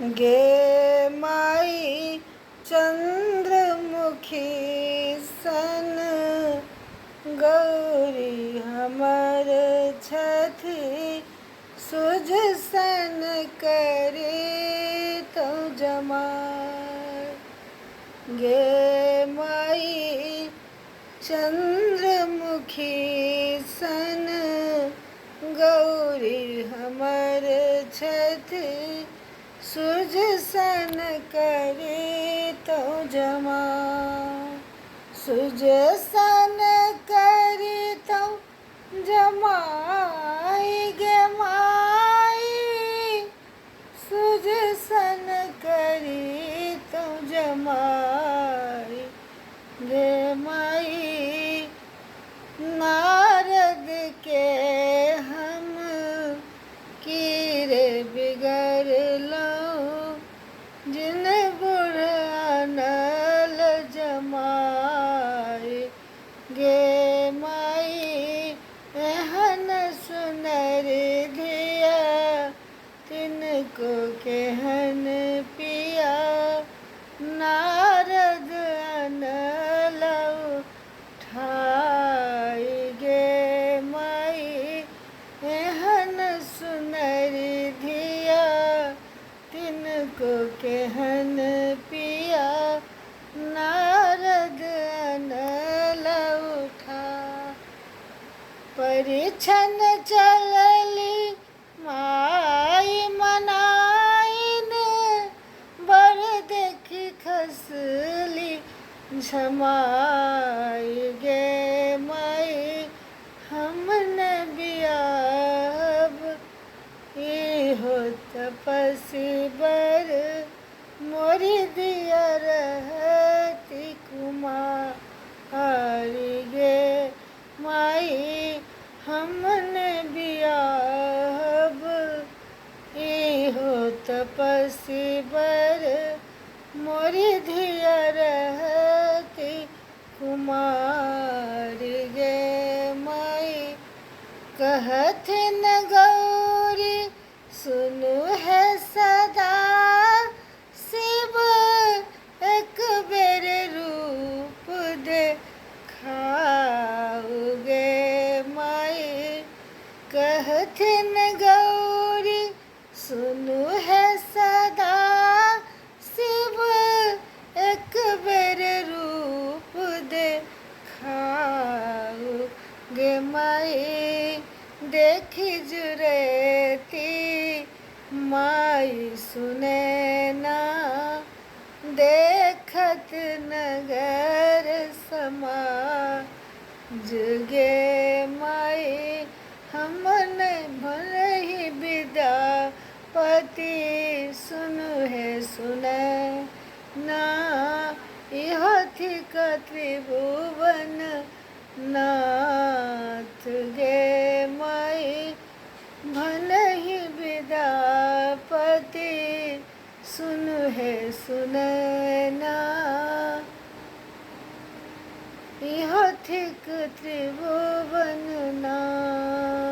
गे माई चंद्रमुखी सन गौरी हमर छथि सुज सन करे तो जमाय। गे माई चंद्रमुखी सन गौरी हमर छथि सुज सन करे तो जमाय। सुज सन करे तो जमाय गे माई सुज सन करे तो जमाय। गे माई नारद के हम कीरे बिगड़लो जिन बुढ़ानल जमाय। गे माई एहन सुनर धिया तिनको केहन पिया नारद अनल ठाय। गे माई एहन सुनर धिया तिनको केहन पिया नारद अनल उठाय। परिछन चलली माई मनाइन बर देखी खसली झमाय। गे माई हमने बियाब इहो तपसी बर मोरी दिया रहती कुमार। गे माई हमने बियाब इहो तपसी बर मोरी धिया रहती कुमार। गे माई कहथिन गौरी सुनु है सदा शिव एक बेर रूप देखाओ। गे माई कहथिन गौरी सुनु है सदा शिव एक बेर रूप देखाओ। गे माई देखी जुरेती माई सुने ना देखत नगर समाज। गे माई हमन भलहि विद्यापति सुनु है सुनै ना इहो थिक त्रिभुवन नाथ। गे माई भलहि विद्यापति सुनु है सुनै ना इहो थिक त्रिभुवन नाथ।